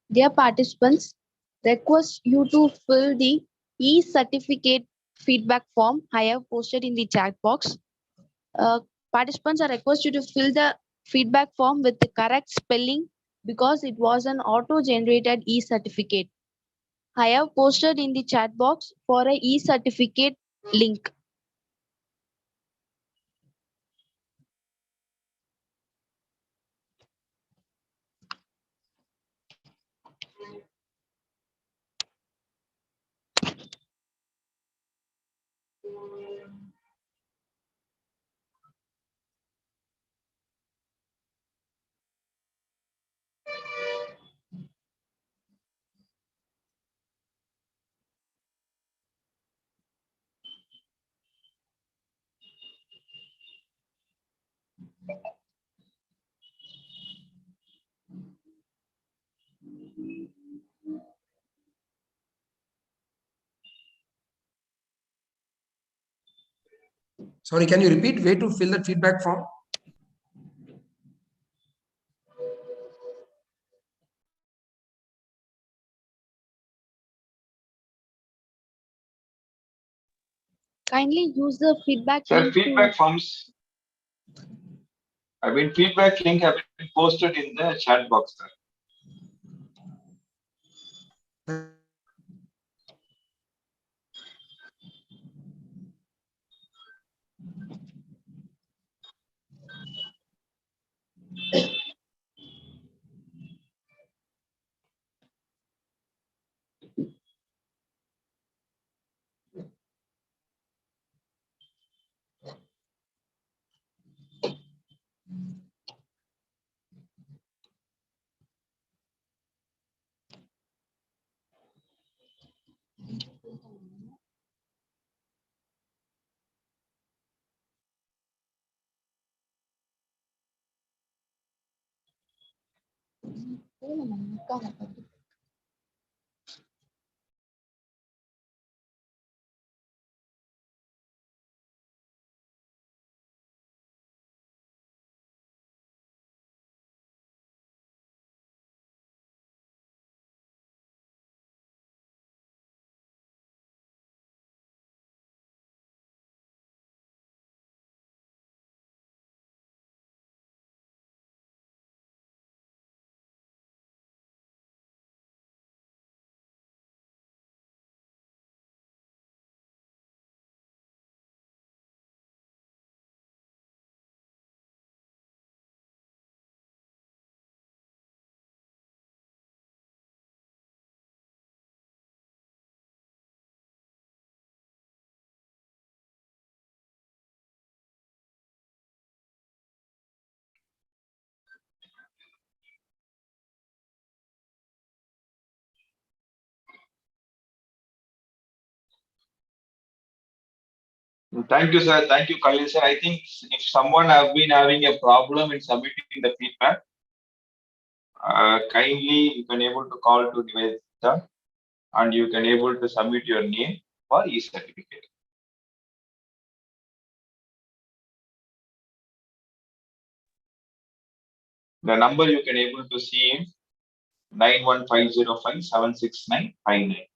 Dear participants, request you to fill the e-certificate feedback form I have posted in the chat box. Participants are requested to fill the feedback form with the correct spelling because it was an auto-generated e-certificate. I have posted in the chat box for a e-certificate link. Sorry, can you repeat where to fill that feedback form? Kindly use the feedback Sir, link feedback to forms. Feedback link have been posted in the chat box, sir. Thank you, sir. Thank you, Khalil, sir. I think if someone have been having a problem in submitting the feedback, kindly you can able to call to Nivedita and you can able to submit your name for e-certificate. The number you can able to see in 91505769959.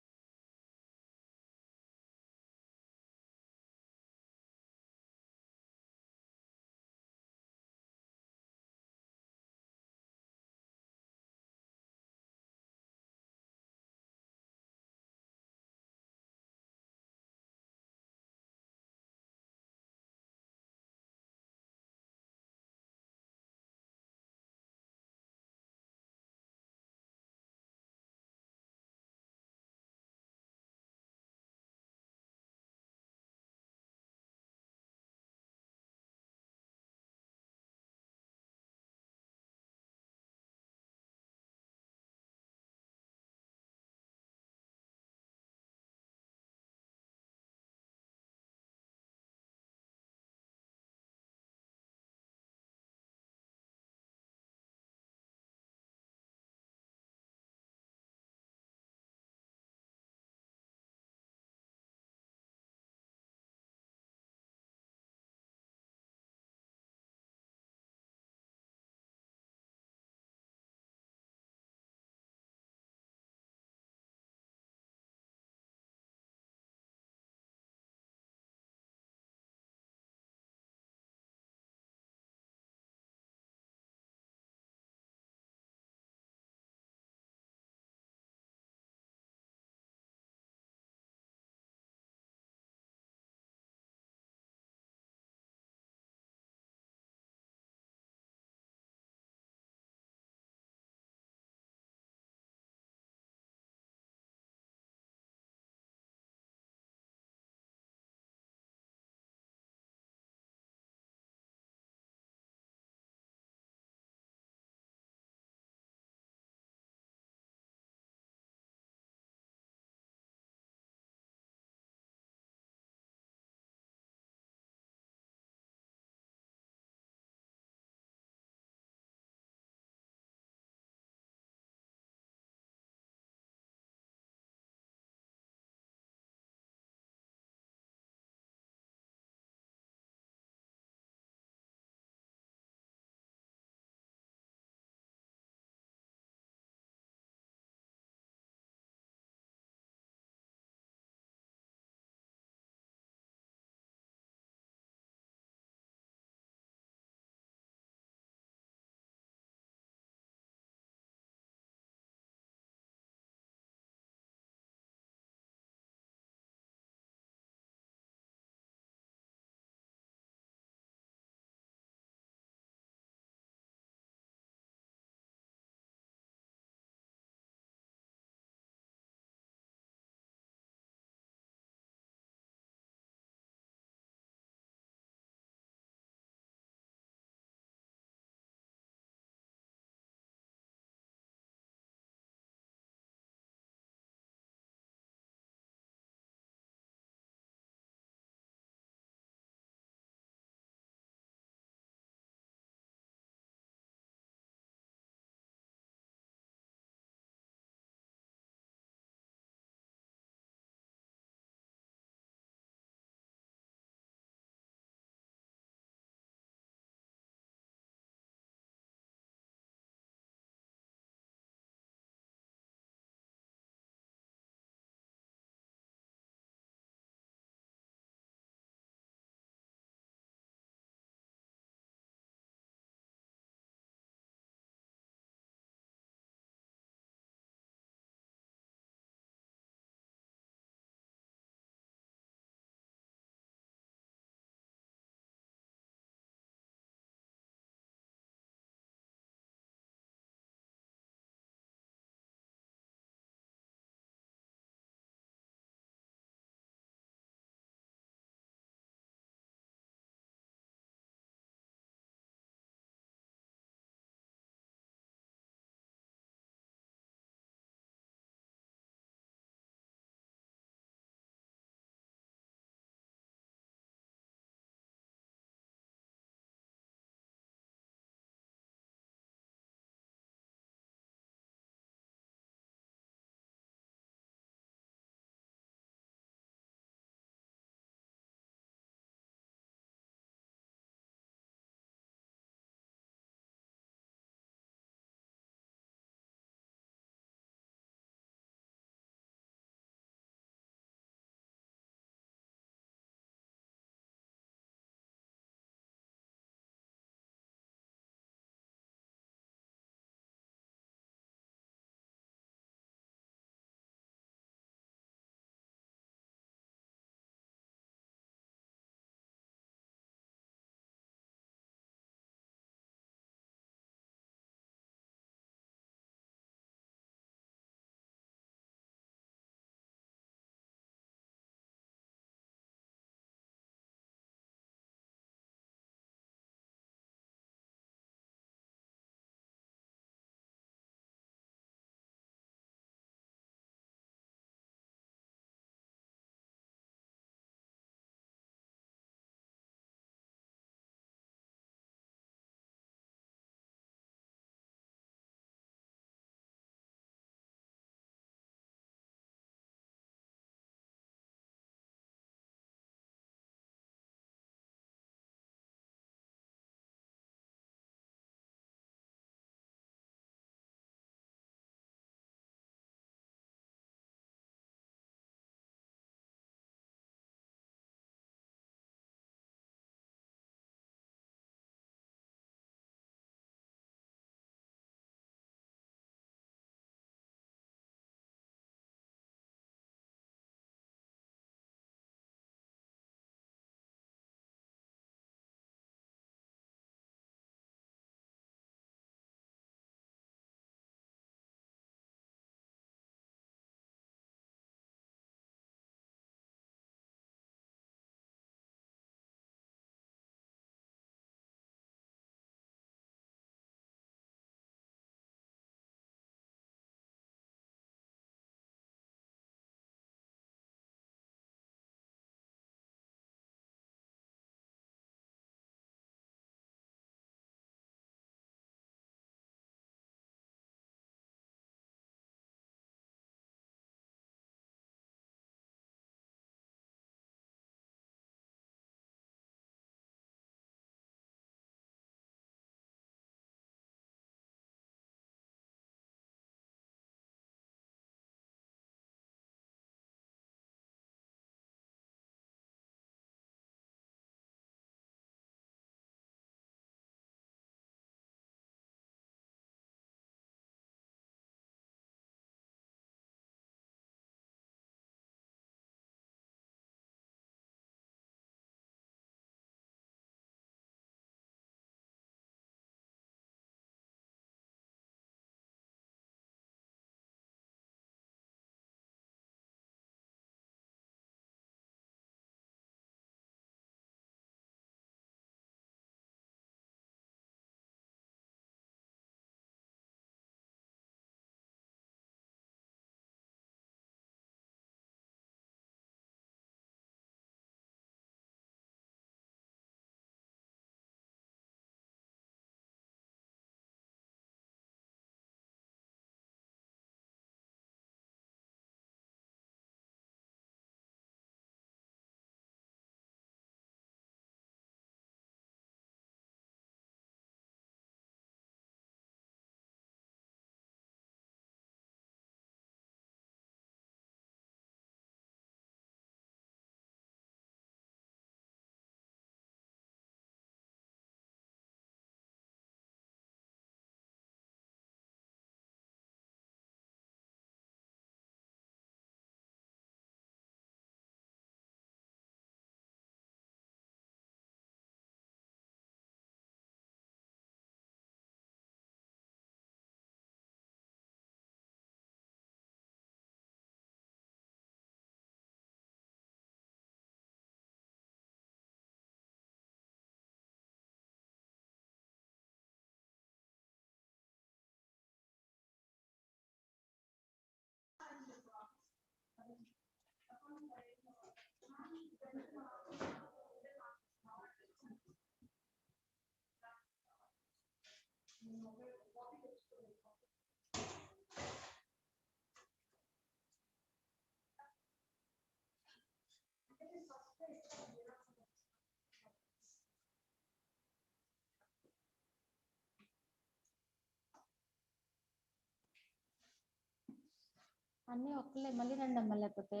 అన్నీ ఒక్కలే మళ్ళీ రండి అమ్మ లేకపోతే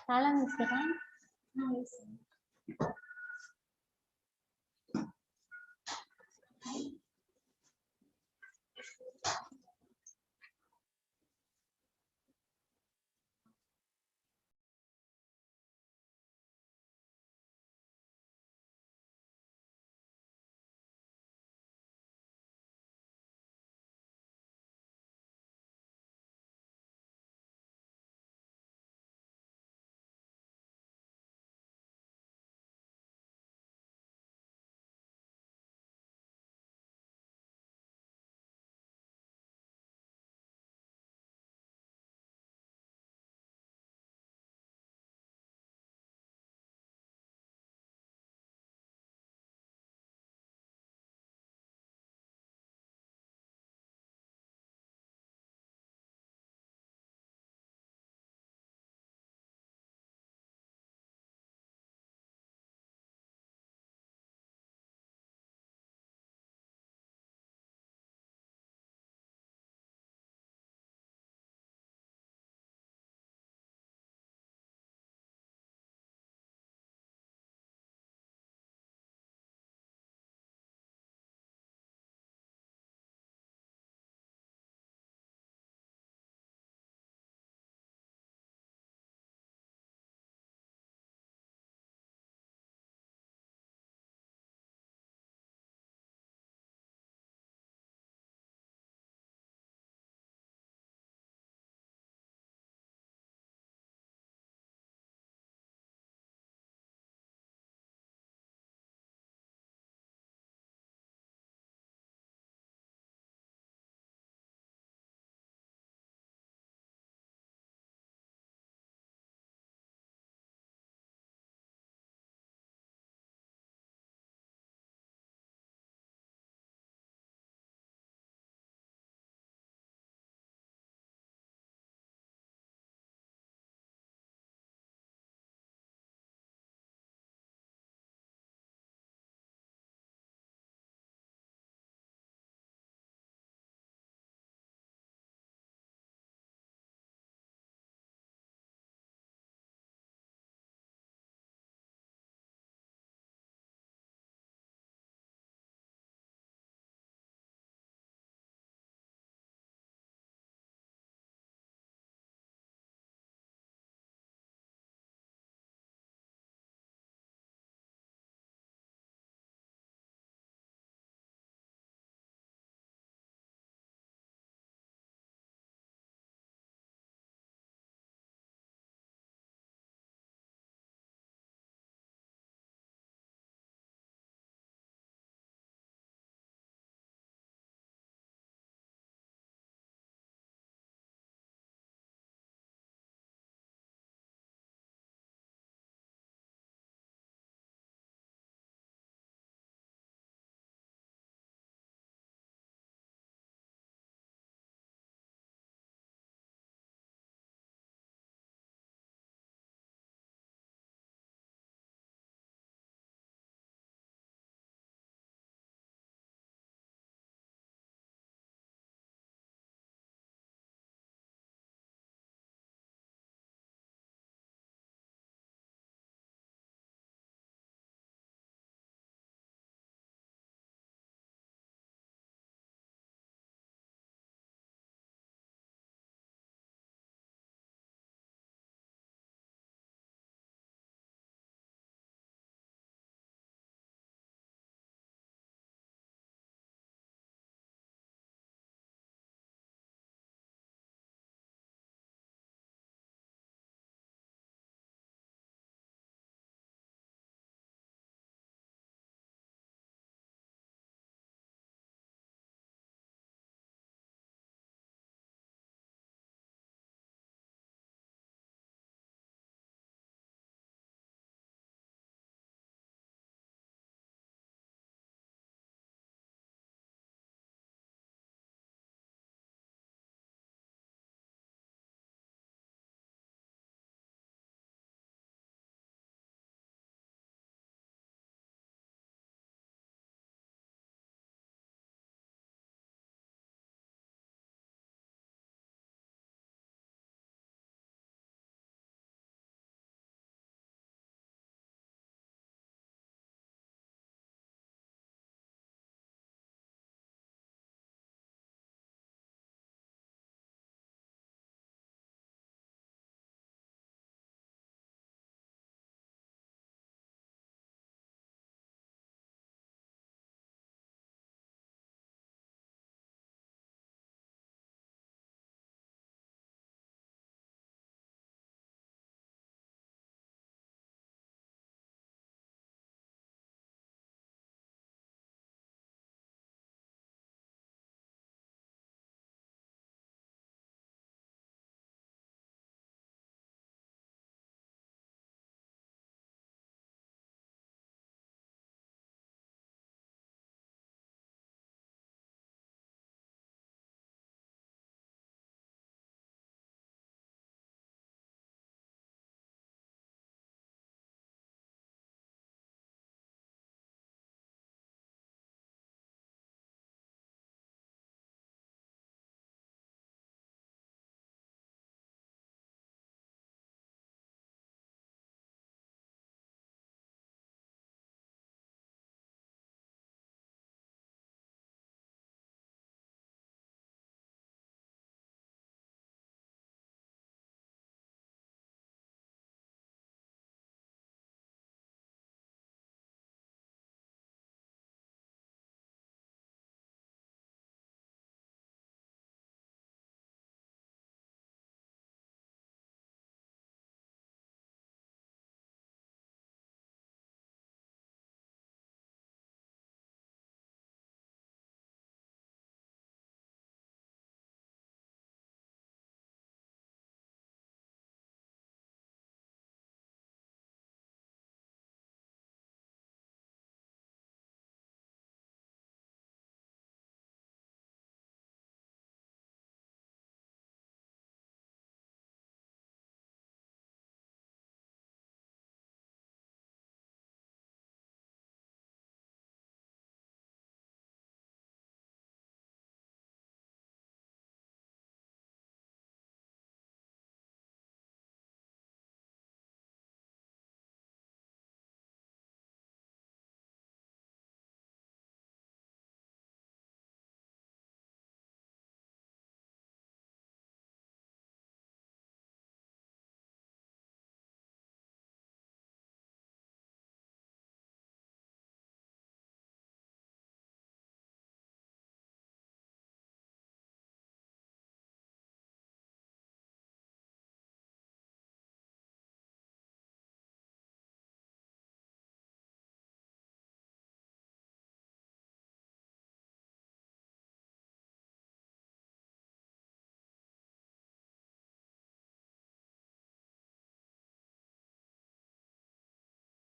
తాళం ఇస్తారా